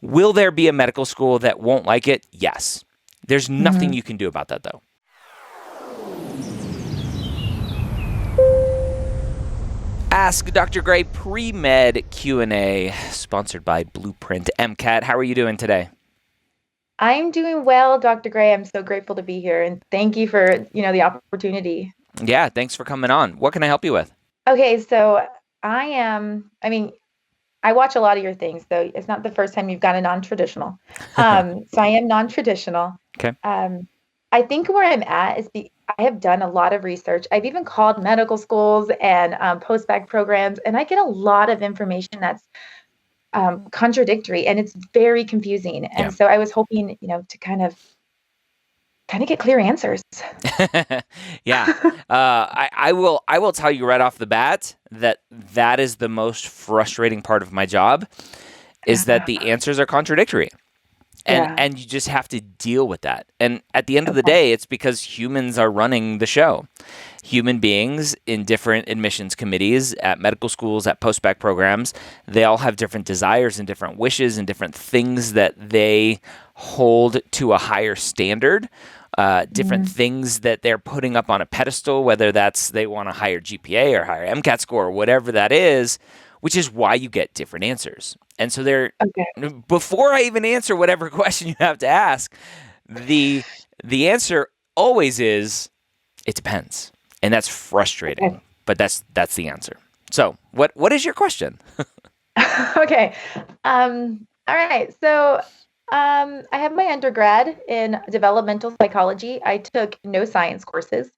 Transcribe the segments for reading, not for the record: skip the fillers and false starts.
Will there be a medical school that won't like it? Yes. There's nothing you can do about that, though. Ask Dr. Gray Premed Q&A, sponsored by Blueprint MCAT. How are you doing today? I'm doing well, Dr. Gray. I'm so grateful to be here, and thank you for, the opportunity. Yeah, thanks for coming on. What can I help you with? Okay, so I watch a lot of your things, so it's not the first time you've gone a non-traditional. So I am non-traditional. Okay. I think where I'm at is I have done a lot of research. I've even called medical schools and postbac programs, and I get a lot of information that's contradictory, and it's very confusing. And so I was hoping, to kind of get clear answers. Yeah. I will tell you right off the bat that is the most frustrating part of my job is that the answers are contradictory. And you just have to deal with that. And at the end of the day, it's because humans are running the show. Human beings in different admissions committees, at medical schools, at postbac programs, they all have different desires and different wishes and different things that they hold to a higher standard, different things that they're putting up on a pedestal, whether that's they want a higher GPA or higher MCAT score or whatever that is, which is why you get different answers. And so before I even answer whatever question you have to ask, the answer always is, it depends. And that's frustrating, but that's the answer. So what is your question? Okay. All right. So I have my undergrad in developmental psychology. I took no science courses.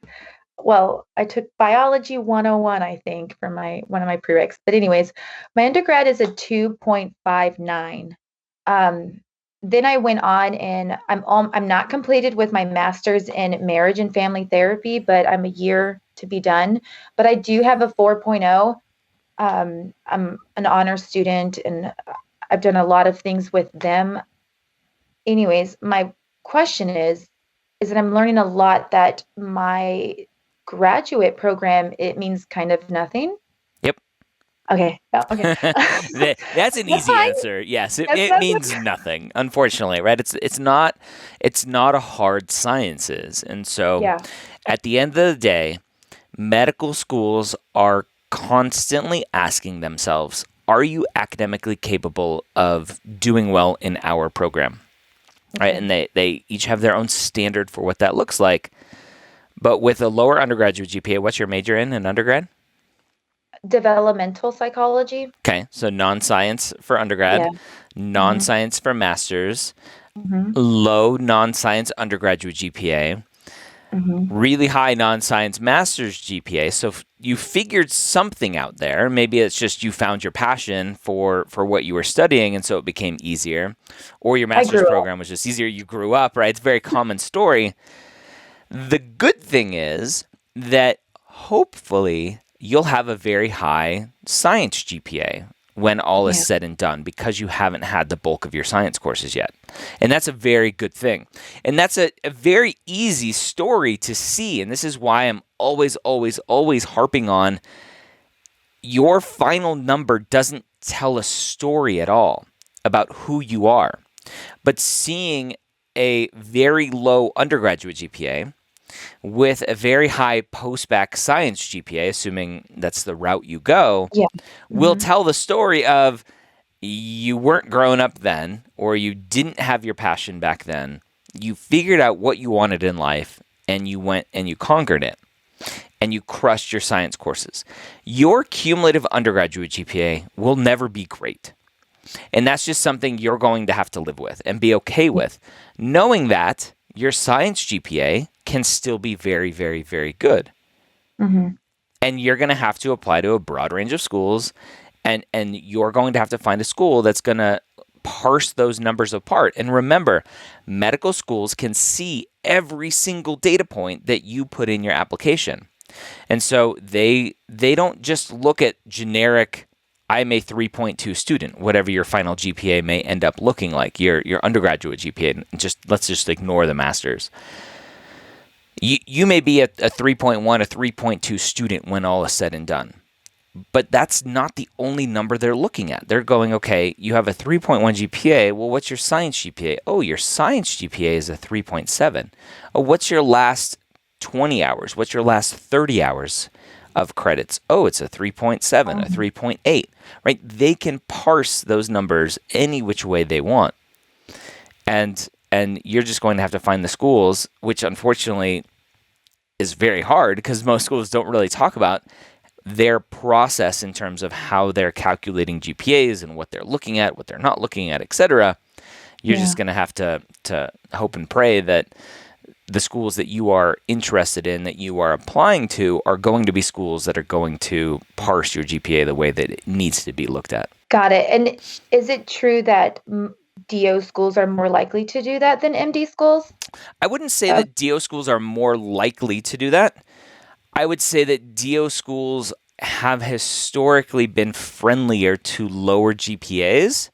Well, I took biology 101, I think, for one of my prereqs. But anyways, my undergrad is a 2.59. Then I went on, and I'm not completed with my master's in marriage and family therapy, but I'm a year to be done. But I do have a 4.0. I'm an honor student, and I've done a lot of things with them. Anyways, my question is that I'm learning a lot that my graduate program, it means kind of nothing. Yep. Okay. Oh, okay. That's an easy answer. Yes, it means nothing, unfortunately, right? It's not a hard sciences. And so at the end of the day, medical schools are constantly asking themselves, are you academically capable of doing well in our program? Right? And they each have their own standard for what that looks like. But with a lower undergraduate GPA, what's your major in undergrad? Developmental psychology. Okay, so non-science for undergrad, non-science for master's, low non-science undergraduate GPA, really high non-science master's GPA. So you figured something out there. Maybe it's just you found your passion for what you were studying, and so it became easier. Or your master's program was just easier. You grew up, right? It's a very common story. The good thing is that hopefully you'll have a very high science GPA when all is said and done, because you haven't had the bulk of your science courses yet. And that's a very good thing. And that's a very easy story to see. And this is why I'm always, always, always harping on your final number doesn't tell a story at all about who you are. But seeing a very low undergraduate GPA with a very high postbac science GPA, assuming that's the route you go, will tell the story of you weren't grown up then, or you didn't have your passion back then. You figured out what you wanted in life, and you went and you conquered it, and you crushed your science courses. Your cumulative undergraduate GPA will never be great. And that's just something you're going to have to live with and be okay with, knowing that your science GPA can still be very, very, very good. And you're going to have to apply to a broad range of schools, and you're going to have to find a school that's going to parse those numbers apart. And remember, medical schools can see every single data point that you put in your application. And so they don't just look at generic, I'm a 3.2 student, whatever your final GPA may end up looking like, your undergraduate GPA. Let's just ignore the master's. You may be a 3.1, a 3.2 student when all is said and done. But that's not the only number they're looking at. They're going, okay, you have a 3.1 GPA. Well, what's your science GPA? Oh, your science GPA is a 3.7. Oh, what's your last 20 hours? What's your last 30 hours of credits? Oh, it's a 3.7, a 3.8, right? They can parse those numbers any which way they want. And you're just going to have to find the schools, which unfortunately is very hard because most schools don't really talk about their process in terms of how they're calculating GPAs and what they're looking at, what they're not looking at, etc. You're just going to have to hope and pray that the schools that you are interested in, that you are applying to, are going to be schools that are going to parse your GPA the way that it needs to be looked at. Got it. And is it true that DO schools are more likely to do that than MD schools? I wouldn't say that DO schools are more likely to do that. I would say that DO schools have historically been friendlier to lower GPAs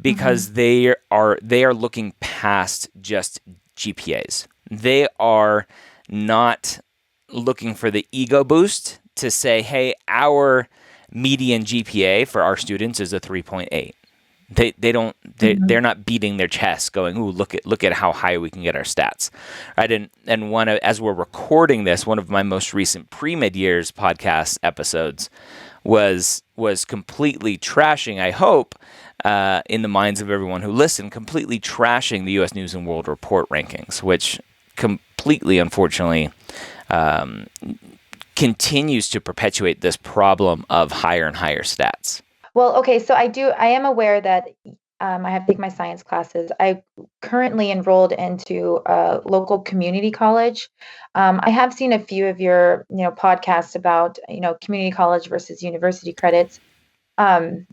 because they are looking past just GPAs. They are not looking for the ego boost to say, hey, our median GPA for our students is a 3.8. They're not beating their chest going, ooh, look at how high we can get our stats. Right? And as we're recording this, one of my most recent Premed years podcast episodes was completely trashing, I hope, in the minds of everyone who listened, completely trashing the US News and World Report rankings, which completely, unfortunately, continues to perpetuate this problem of higher and higher stats. Well, okay, so I am aware that I have to take my science classes. I currently enrolled into a local community college. I have seen a few of your, podcasts about, community college versus university credits. I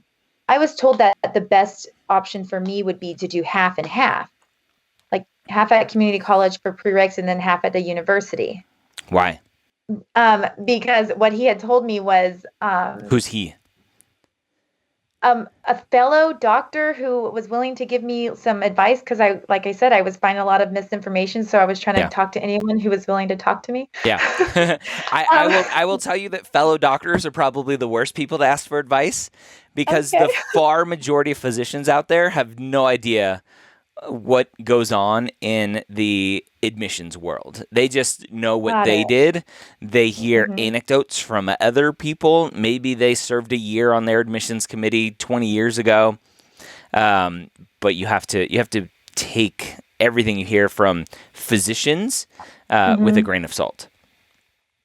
was told that the best option for me would be to do half and half, like half at community college for prereqs and then half at the university. Why? Because what he had told me was... Who's he? A fellow doctor who was willing to give me some advice because like I said, I was finding a lot of misinformation. So I was trying to talk to anyone who was willing to talk to me. Yeah. I will tell you that fellow doctors are probably the worst people to ask for advice because the far majority of physicians out there have no idea what goes on in the admissions world. They just know what they did. They hear anecdotes from other people. Maybe they served a year on their admissions committee 20 years ago. But you have to take everything you hear from physicians with a grain of salt.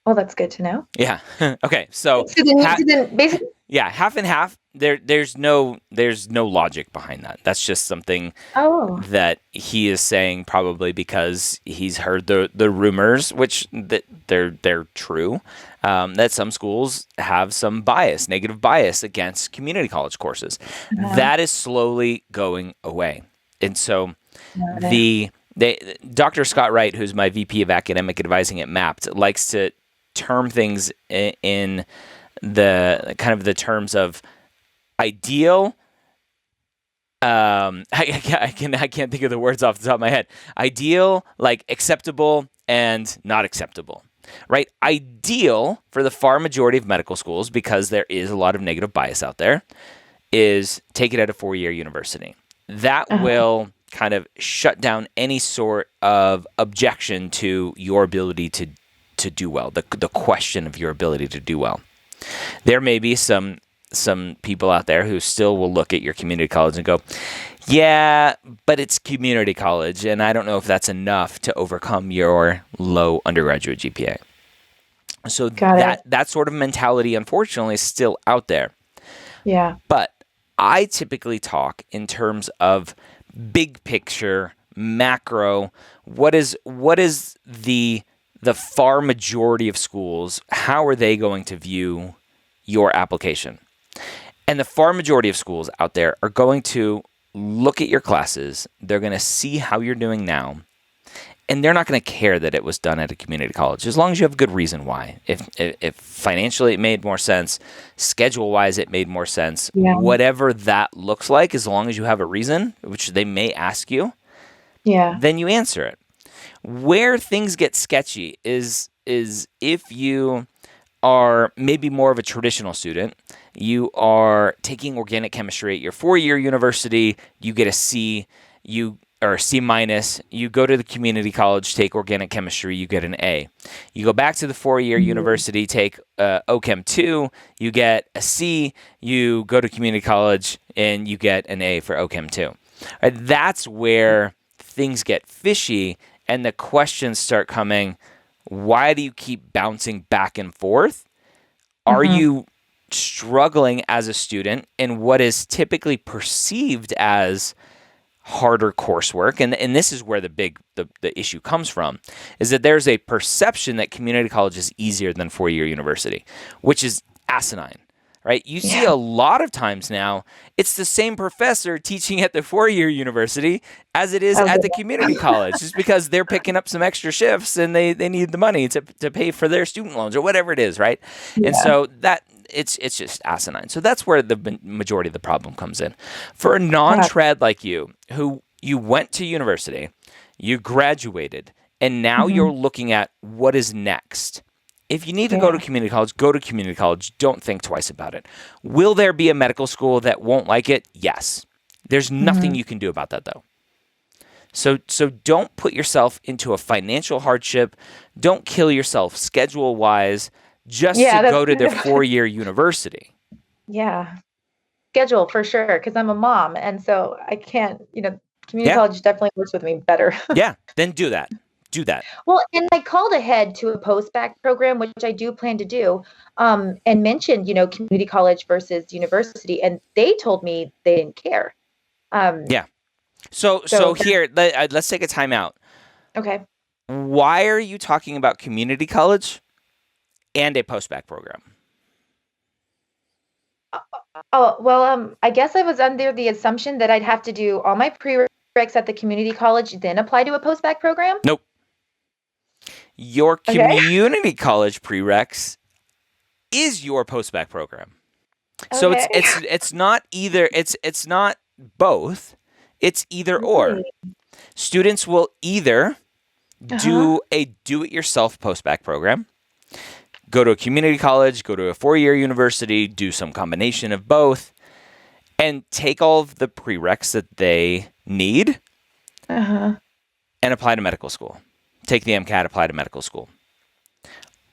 Well, that's good to know. Yeah. Okay. So basically, half and half. There's no logic behind that. That's just something that he is saying probably because he's heard the rumors, which that they're true, that some schools have some negative bias against community college courses. That is slowly going away, and so Dr. Scott Wright, who's my VP of Academic Advising at MAPT, likes to term things in the kind of the terms of ideal. I can't think of the words off the top of my head. Ideal, like acceptable, and not acceptable. Right? Ideal for the far majority of medical schools, because there is a lot of negative bias out there, is take it at a 4-year university. That will kind of shut down any sort of objection to your ability to do well, the question of your ability to do well. There may be some people out there who still will look at your community college and go, yeah, but it's community college, and I don't know if that's enough to overcome your low undergraduate GPA. So that sort of mentality, unfortunately, is still out there. Yeah. But I typically talk in terms of big picture, macro. What is the far majority of schools, how are they going to view your application? And the far majority of schools out there are going to look at your classes. They're going to see how you're doing now. And they're not going to care that it was done at a community college, as long as you have a good reason why. If financially it made more sense, schedule-wise it made more sense, whatever that looks like, as long as you have a reason, which they may ask you, then you answer it. Where things get sketchy is if you are maybe more of a traditional student, you are taking organic chemistry at your 4-year university, you get a C, or C minus, you go to the community college, take organic chemistry, you get an A. You go back to the 4-year university, take OChem 2, you get a C, you go to community college, and you get an A for OChem 2. Right, that's where things get fishy, and the questions start coming. Why do you keep bouncing back and forth? Are you struggling as a student in what is typically perceived as harder coursework? And this is where the issue comes from, is that there's a perception that community college is easier than 4-year university, which is asinine. Right? You see a lot of times now, it's the same professor teaching at the 4-year university as it is at the community college, just because they're picking up some extra shifts and they need the money to pay for their student loans or whatever it is, right? Yeah. And so that it's just asinine. So that's where the majority of the problem comes in. For a non-trad like you, who you went to university, you graduated, and now you're looking at what is next. If you need to go to community college, go to community college. Don't think twice about it. Will there be a medical school that won't like it? Yes. There's nothing you can do about that, though. So don't put yourself into a financial hardship. Don't kill yourself schedule-wise just to go to their 4-year university. Yeah. Schedule for sure, because I'm a mom, and so I can't, community college definitely works with me better. Yeah, then do that. Do that. Well, and I called ahead to a Postbac program, which I do plan to do, and mentioned, community college versus university, and they told me they didn't care. Yeah. So here, let's take a time out. Okay. Why are you talking about community college and a Postbac program? I guess I was under the assumption that I'd have to do all my prereqs at the community college, then apply to a Postbac program? Nope. Your community college prereqs is your Postbac program. So it's not either. It's not both. It's either or. Students will either do a do-it-yourself Postbac program, go to a community college, go to a 4-year university, do some combination of both, and take all of the prereqs that they need and apply to medical school. Take the MCAT, apply to medical school.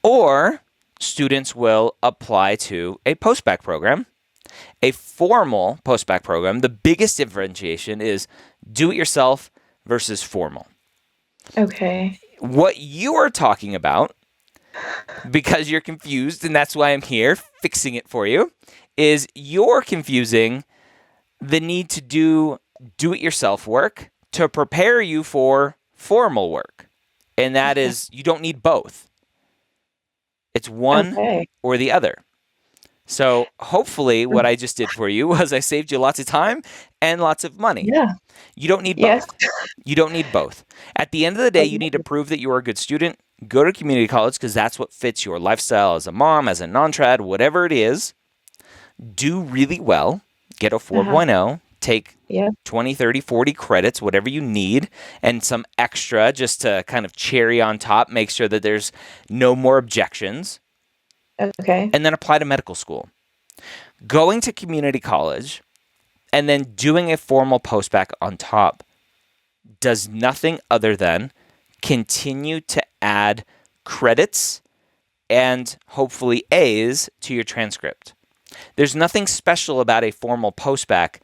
Or students will apply to a Postbac program, a formal Postbac program. The biggest differentiation is do-it-yourself versus formal. Okay. What you are talking about, because you're confused, and that's why I'm here fixing it for you, is you're confusing the need to do it-yourself work to prepare you for formal work. And that is, you don't need both. It's one or the other. So hopefully what I just did for you was I saved you lots of time and lots of money. Yeah. You don't need both. You don't need both. At the end of the day, you need to prove that you are a good student. Go to community college because that's what fits your lifestyle as a mom, as a non-trad, whatever it is. Do really well. Get a 4.0. Take 20, 30, 40 credits, whatever you need, and some extra just to kind of cherry on top, make sure that there's no more objections. Okay. And then apply to medical school. Going to community college and then doing a formal Postbac on top does nothing other than continue to add credits and hopefully A's to your transcript. There's nothing special about a formal Postbac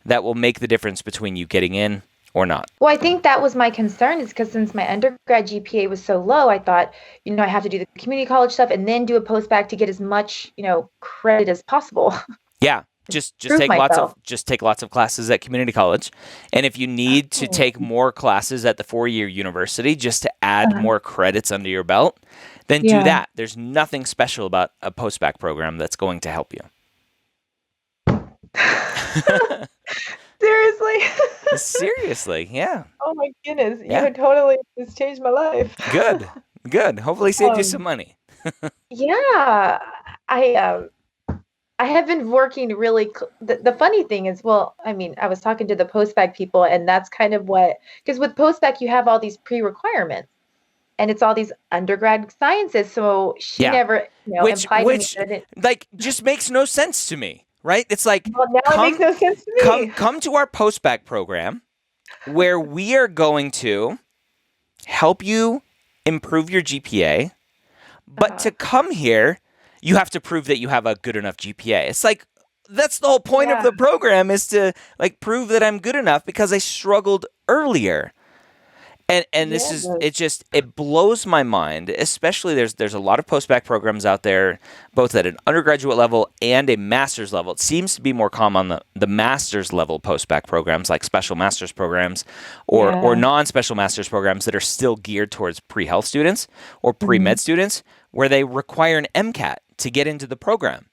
that will make the difference between you getting in or not. Well, I think that was my concern, is because since my undergrad GPA was so low, I thought, I have to do the community college stuff and then do a Postbac to get as much, credit as possible. Yeah. Just take lots of classes at community college. And if you need to take more classes at the 4-year university just to add more credits under your belt, then do that. There's nothing special about a Postbac program that's going to help you. Seriously, yeah. Oh my goodness, you totally just changed my life. Good. Hopefully saved you some money. Yeah, I have been working really. The funny thing is, I was talking to the Postbac people, and that's kind of because with Postbac you have all these pre-requirements. and it's all these undergrad sciences. So she never, implied to me Which that it. like just makes no sense to me, right? It's like Well, now it makes no sense to me. come to our postbac program where we are going to help you improve your GPA, but to come here, you have to prove that you have a good enough GPA. It's like that's the whole point of the program, is to like prove that I'm good enough because I struggled earlier. And this is it blows my mind, especially there's a lot of postbac programs out there, both at an undergraduate level and a master's level. It seems to be more common on the master's level postbac programs, like special master's programs or non-special master's programs that are still geared towards pre-health students or pre-med students, where they require an MCAT to get into the program.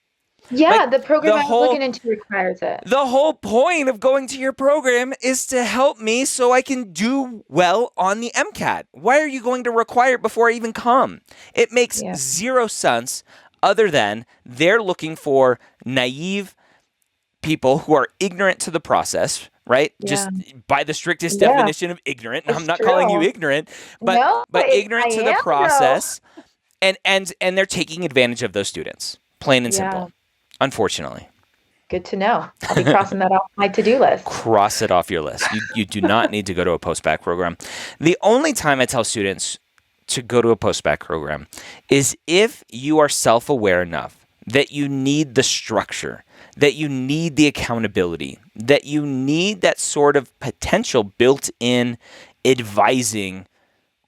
Yeah, like, the program I was looking into requires it. The whole point of going to your program is to help me so I can do well on the MCAT. Why are you going to require it before I even come? It makes zero sense, other than they're looking for naive people who are ignorant to the process, right? Yeah. Just by the strictest definition of ignorant. And I'm not calling you ignorant, but ignorant to the process. And they're taking advantage of those students, plain and simple. Unfortunately. Good to know. I'll be crossing that off my to-do list. Cross it off your list. You do not need to go to a postbac program. The only time I tell students to go to a postbac program is if you are self-aware enough that you need the structure, that you need the accountability, that you need that sort of potential built-in advising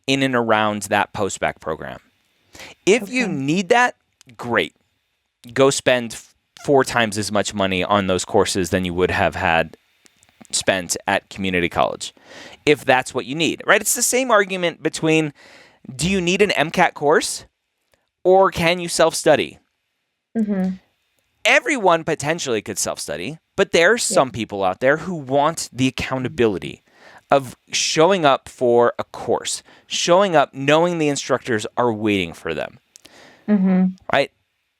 in and around that postbac program. If you need that, great. Go spend 4 times as much money on those courses than you would have had spent at community college, if that's what you need, right? It's the same argument between, do you need an MCAT course or can you self-study? Mm-hmm. Everyone potentially could self-study, but there are some people out there who want the accountability of showing up for a course, showing up knowing the instructors are waiting for them, right?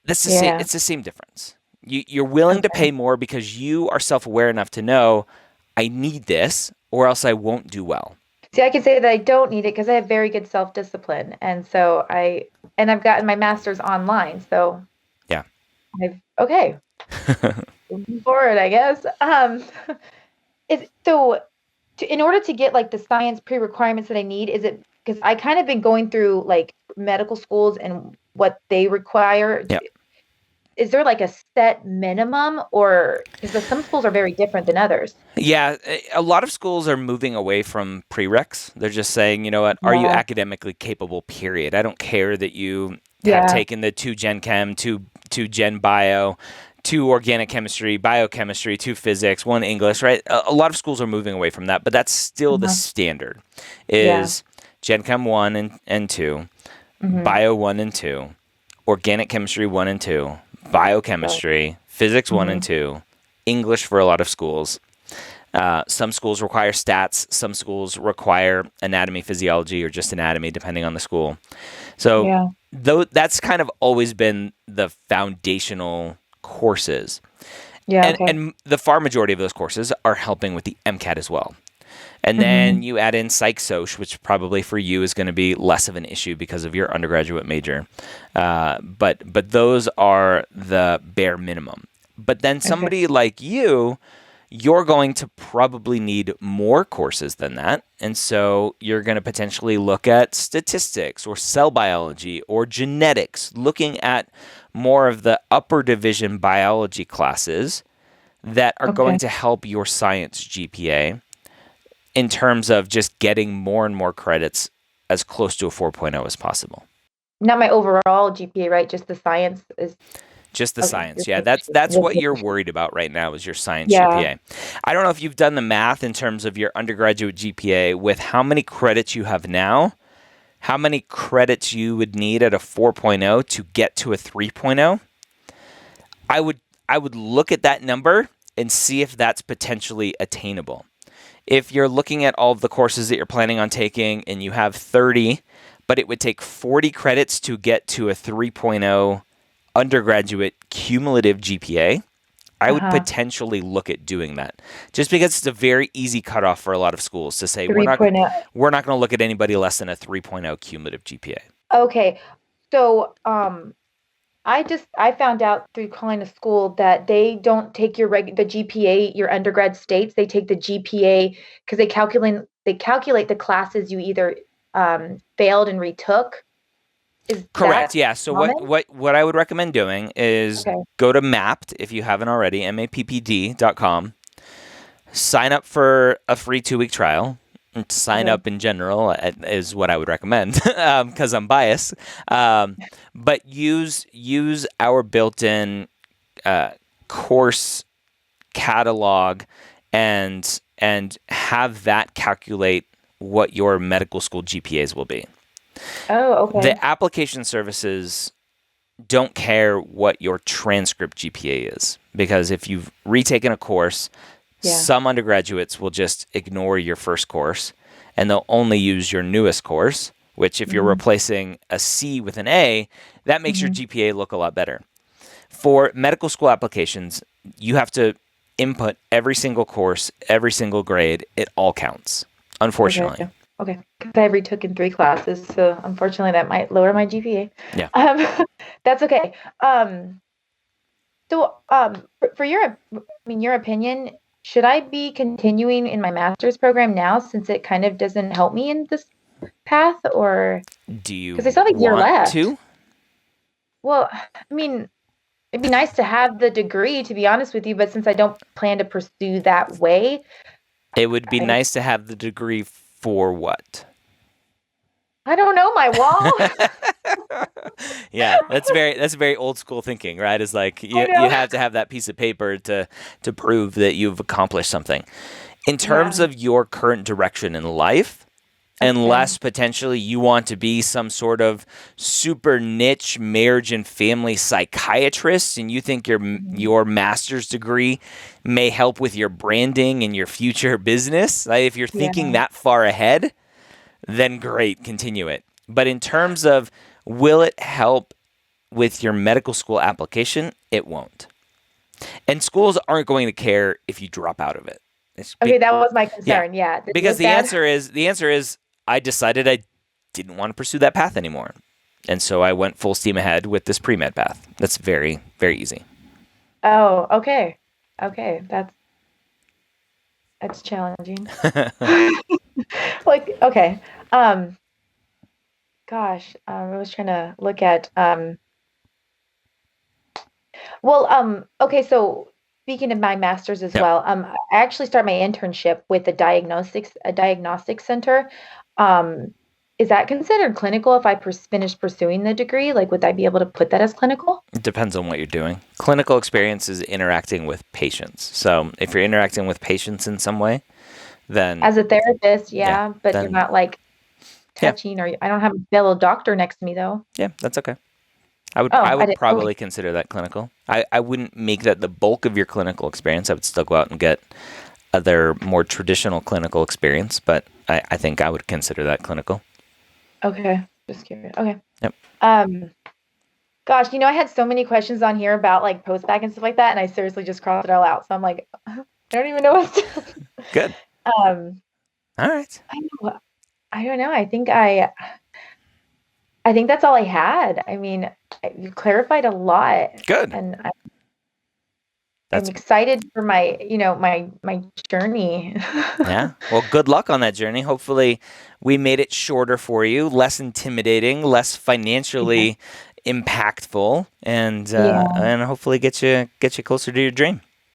It's the same difference. You're willing to pay more because you are self-aware enough to know, I need this or else I won't do well. See, I can say that I don't need it because I have very good self-discipline. And so I've gotten my master's online. So moving forward, I guess. In order to get like the science pre-requirements that I need, is it because I kind of been going through like medical schools and what they require? Yeah. Is there like a set minimum, or because some schools are very different than others? Yeah, a lot of schools are moving away from prereqs. They're just saying, you know what, are you academically capable, period? I don't care that you have taken the 2 Gen Chem, 2 Gen Bio, 2 organic chemistry, biochemistry, 2 physics, 1 English, right? A lot of schools are moving away from that, but that's still the standard, is Gen Chem 1 and 2, Bio 1 and 2, organic chemistry 1 and 2, biochemistry, physics 1 and 2, English for a lot of schools. Some schools require stats. Some schools require anatomy, physiology, or just anatomy, depending on the school. So that's kind of always been the foundational courses. And the far majority of those courses are helping with the MCAT as well. And then you add in Psych Soc, which probably for you is going to be less of an issue because of your undergraduate major. But those are the bare minimum. But then somebody like you're going to probably need more courses than that. And so you're going to potentially look at statistics or cell biology or genetics, looking at more of the upper division biology classes that are going to help your science GPA in terms of just getting more and more credits as close to a 4.0 as possible. Not my overall GPA, right? Just the science is... Just the science, yeah. That's what you're worried about right now, is your science GPA. I don't know if you've done the math in terms of your undergraduate GPA with how many credits you have now, how many credits you would need at a 4.0 to get to a 3.0. I would look at that number and see if that's potentially attainable. If you're looking at all of the courses that you're planning on taking and you have 30, but it would take 40 credits to get to a 3.0 undergraduate cumulative GPA, I would potentially look at doing that, just because it's a very easy cutoff for a lot of schools to say 3.0. we're not going to look at anybody less than a 3.0 cumulative GPA. Okay. So, I found out through calling a school that they don't take the GPA your undergrad states. They take the GPA because they calculate the classes you either failed and retook. Is Correct. that Yeah. So common? what I would recommend doing is Okay. go to Mappd if you haven't already, mappd.com. Sign up for a free 2-week trial. Sign up in general is what I would recommend because I'm biased. But use our built-in course catalog and have that calculate what your medical school GPAs will be. Oh, okay. The application services don't care what your transcript GPA is, because if you've retaken a course, some undergraduates will just ignore your first course and they'll only use your newest course, which if you're replacing a C with an A, that makes your GPA look a lot better. For medical school applications, you have to input every single course, every single grade. It all counts, unfortunately. Okay. Because I retook in 3 classes, so unfortunately that might lower my GPA. Yeah. That's okay. So, for your opinion, should I be continuing in my master's program now since it kind of doesn't help me in this path, or Do you because I still have a year left? to? Well, it'd be nice to have the degree, to be honest with you, but since I don't plan to pursue that way, it would be nice to have the degree for what? I don't know, my wall. Yeah, that's very old school thinking, right? Is like you have to have that piece of paper to prove that you've accomplished something. In terms of your current direction in life, unless potentially you want to be some sort of super niche marriage and family psychiatrist and you think your master's degree may help with your branding and your future business, like if you're thinking that far ahead, then great, continue it. But in terms of will it help with your medical school application, it won't. And schools aren't going to care if you drop out of it. Okay, that was my concern. Yeah. Because the answer is I decided I didn't want to pursue that path anymore. And so I went full steam ahead with this pre-med path. That's very, very easy. Oh, okay. Okay. That's challenging. Like, okay. Gosh, I was trying to look at, okay, so speaking of my master's as well, I actually start my internship with a diagnostic center. Is that considered clinical if I finish pursuing the degree? Like, would I be able to put that as clinical? It depends on what you're doing. Clinical experience is interacting with patients. So if you're interacting with patients in some way, then as a therapist, but you're not like touching, or I don't have a fellow doctor next to me though. Yeah, that's okay. I would probably consider that clinical. I wouldn't make that the bulk of your clinical experience. I would still go out and get other more traditional clinical experience, but I think I would consider that clinical. Okay, just curious. Okay. Yep. Gosh, I had so many questions on here about like Postbac and stuff like that, and I seriously just crossed it all out. So I'm like, I don't even know what to. Good. All right. I don't know. I think that's all I had. I mean, you clarified a lot. Good. And I'm excited for my, my journey. Yeah. Well, good luck on that journey. Hopefully we made it shorter for you, less intimidating, less financially impactful, and hopefully get you closer to your dream.